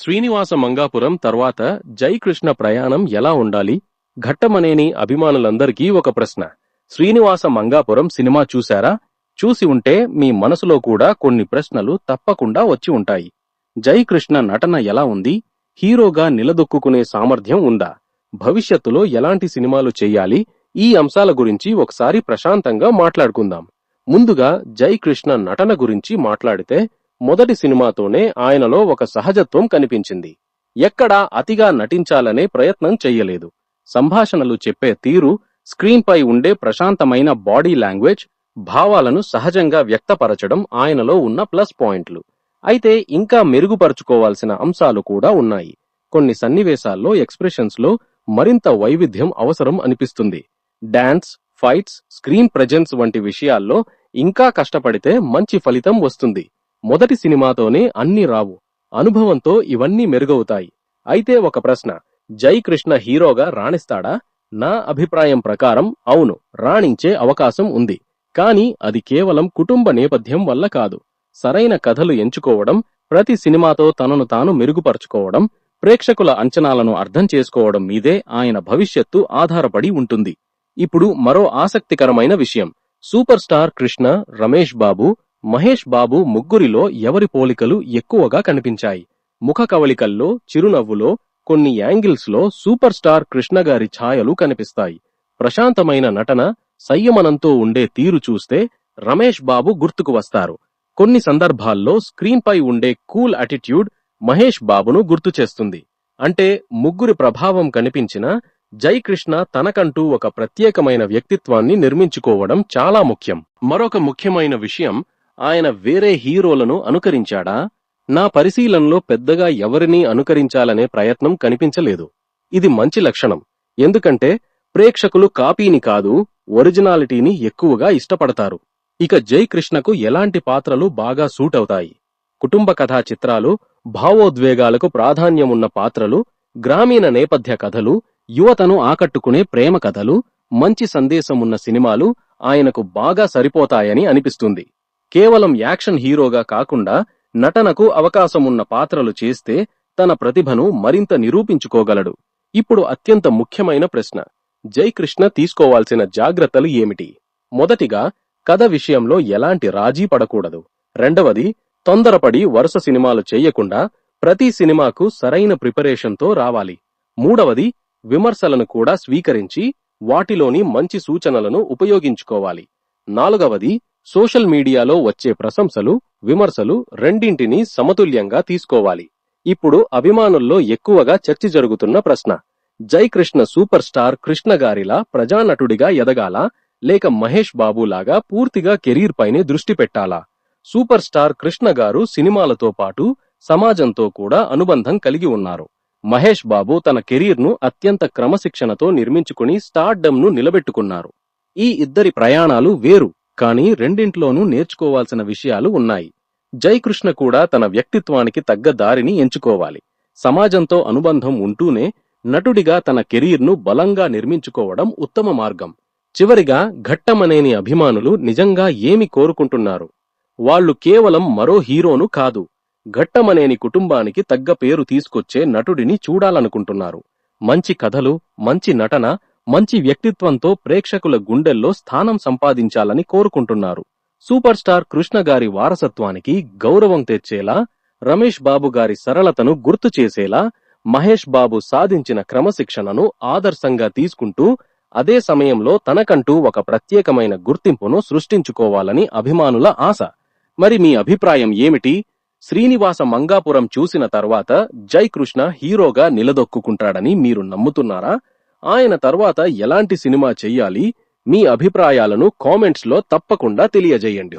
శ్రీనివాస మంగాపురం తర్వాత జై కృష్ణ ప్రయాణం ఎలా ఉండాలి? ఘట్టమనేని అభిమానులందరికీ ఒక ప్రశ్న. శ్రీనివాస మంగాపురం సినిమా చూశారా? చూసి ఉంటే మీ మనసులో కూడా కొన్ని ప్రశ్నలు తప్పకుండా వచ్చి ఉంటాయి. జై కృష్ణ నటన ఎలా ఉంది? హీరోగా నిలదొక్కునే సామర్థ్యం ఉందా? భవిష్యత్తులో ఎలాంటి సినిమాలు చెయ్యాలి? ఈ అంశాల గురించి ఒకసారి ప్రశాంతంగా మాట్లాడుకుందాం. ముందుగా జై కృష్ణ నటన గురించి మాట్లాడితే మొదటి సినిమాతోనే ఆయనలో ఒక సహజత్వం కనిపించింది. ఎక్కడా అతిగా నటించాలనే ప్రయత్నం చెయ్యలేదు. సంభాషణలు చెప్పే తీరు, స్క్రీన్ పై ఉండే ప్రశాంతమైన బాడీ లాంగ్వేజ్, భావాలను సహజంగా వ్యక్తపరచడం ఆయనలో ఉన్న ప్లస్ పాయింట్లు. అయితే ఇంకా మెరుగుపరుచుకోవాల్సిన అంశాలు కూడా ఉన్నాయి. కొన్ని సన్నివేశాల్లో ఎక్స్ప్రెషన్స్ లో మరింత వైవిధ్యం అవసరం అనిపిస్తుంది. డాన్స్, ఫైట్స్, స్క్రీన్ ప్రెజెన్స్ వంటి విషయాల్లో ఇంకా కష్టపడితే మంచి ఫలితం వస్తుంది. మొదటి సినిమాతోనే అన్ని రావు. అనుభవంతో ఇవన్నీ మెరుగవుతాయి. అయితే ఒక ప్రశ్న, జై కృష్ణ హీరోగా రాణిస్తాడా? నా అభిప్రాయం ప్రకారం అవును, రాణించే అవకాశం ఉంది. కానీ అది కేవలం కుటుంబ నేపథ్యం వల్ల కాదు. సరైన కథలు ఎంచుకోవడం, ప్రతి సినిమాతో తనను తాను మెరుగుపరుచుకోవడం, ప్రేక్షకుల అంచనాలను అర్థం చేసుకోవడం మీదే ఆయన భవిష్యత్తు ఆధారపడి ఉంటుంది. ఇప్పుడు మరో ఆసక్తికరమైన విషయం. సూపర్ స్టార్ కృష్ణ, రమేష్ బాబు, మహేష్ బాబు ముగ్గురిలో ఎవరి పోలికలు ఎక్కువగా కనిపించాయి? ముఖ కవళికల్లో, చిరునవ్వులో, కొన్ని యాంగిల్స్ లో సూపర్ స్టార్ కృష్ణ గారి ఛాయలు కనిపిస్తాయి. ప్రశాంతమైన నటన, సంయమనంతో ఉండే తీరు చూస్తే రమేష్ బాబు గుర్తుకు వస్తారు. కొన్ని సందర్భాల్లో స్క్రీన్ పై ఉండే కూల్ అటిట్యూడ్ మహేష్ బాబును గుర్తు చేస్తుంది. అంటే ముగ్గురి ప్రభావం కనిపించినా జై కృష్ణ తనకంటూ ఒక ప్రత్యేకమైన వ్యక్తిత్వాన్ని నిర్మించుకోవడం చాలా ముఖ్యం. మరొక ముఖ్యమైన విషయం, ఆయన వేరే హీరోలను అనుకరించాడా? నా పరిశీలనలో పెద్దగా ఎవరినీ అనుకరించాలనే ప్రయత్నం కనిపించలేదు. ఇది మంచి లక్షణం. ఎందుకంటే ప్రేక్షకులు కాపీని కాదు, ఒరిజినాలిటీని ఎక్కువగా ఇష్టపడతారు. ఇక జై కృష్ణకు ఎలాంటి పాత్రలు బాగా సూట్ అవుతాయి? కుటుంబ కథా చిత్రాలు, భావోద్వేగాలకు ప్రాధాన్యమున్న పాత్రలు, గ్రామీణ నేపథ్య కథలు, యువతను ఆకట్టుకునే ప్రేమ కథలు, మంచి సందేశమున్న సినిమాలు ఆయనకు బాగా సరిపోతాయని అనిపిస్తుంది. కేవలం యాక్షన్ హీరోగా కాకుండా నటనకు అవకాశమున్న పాత్రలు చేస్తే తన ప్రతిభను మరింత నిరూపించుకోగలడు. ఇప్పుడు అత్యంత ముఖ్యమైన ప్రశ్న, జై కృష్ణ తీసుకోవాల్సిన జాగ్రత్తలు ఏమిటి? మొదటిగా, కథ విషయంలో ఎలాంటి రాజీ పడకూడదు. రెండవది, తొందరపడి వరుస సినిమాలు చెయ్యకుండా ప్రతి సినిమాకు సరైన ప్రిపరేషన్తో రావాలి. మూడవది, విమర్శలను కూడా స్వీకరించి వాటిలోని మంచి సూచనలను ఉపయోగించుకోవాలి. నాలుగవది, సోషల్ మీడియాలో వచ్చే ప్రశంసలు, విమర్శలు రెండింటినీ సమతుల్యంగా తీసుకోవాలి. ఇప్పుడు అభిమానుల్లో ఎక్కువగా చర్చ జరుగుతున్న ప్రశ్న, జై కృష్ణ సూపర్ స్టార్ కృష్ణ గారిలా ప్రజానటుడిగా ఎదగాలా, లేక మహేష్ బాబులాగా పూర్తిగా కెరీర్ పైనే దృష్టి పెట్టాలా? సూపర్ స్టార్ కృష్ణ గారు సినిమాలతో పాటు సమాజంతో కూడా అనుబంధం కలిగి ఉన్నారు. మహేష్ బాబు తన కెరీర్ను అత్యంత క్రమశిక్షణతో నిర్మించుకుని స్టార్డమ్ను నిలబెట్టుకున్నారు. ఈ ఇద్దరి ప్రయాణాలు వేరు, కానీ రెండింట్లోనూ నేర్చుకోవాల్సిన విషయాలు ఉన్నాయి. జై కృష్ణ కూడా తన వ్యక్తిత్వానికి తగ్గ దారిని ఎంచుకోవాలి. సమాజంతో అనుబంధం ఉంటూనే నటుడిగా తన కెరీర్ను బలంగా నిర్మించుకోవడం ఉత్తమ మార్గం. చివరిగా, ఘట్టమనేని అభిమానులు నిజంగా ఏమి కోరుకుంటున్నారు? వాళ్లు కేవలం మరో హీరోను కాదు, ఘట్టమనేని కుటుంబానికి తగ్గ పేరు తీసుకొచ్చే నటుడిని చూడాలనుకుంటున్నారు. మంచి కథలు, మంచి నటన, మంచి వ్యక్తిత్వంతో ప్రేక్షకుల గుండెల్లో స్థానం సంపాదించాలని కోరుకుంటున్నారు. సూపర్ స్టార్ కృష్ణ గారి వారసత్వానికి గౌరవం తెచ్చేలా, రమేష్ బాబు గారి సరళతను గుర్తు చేసేలా, మహేష్ బాబు సాధించిన క్రమశిక్షణను ఆదర్శంగా తీసుకుంటూ అదే సమయంలో తనకంటూ ఒక ప్రత్యేకమైన గుర్తింపును సృష్టించుకోవాలని అభిమానుల ఆశ. మరి మీ అభిప్రాయం ఏమిటి? శ్రీనివాస మంగాపురం చూసిన తర్వాత జై కృష్ణ హీరోగా నిలదొక్కుంటాడని మీరు నమ్ముతున్నారా? ఆయన తర్వాత ఎలాంటి సినిమా చెయ్యాలి? మీ అభిప్రాయాలను కామెంట్స్ లో తప్పకుండా తెలియజేయండి.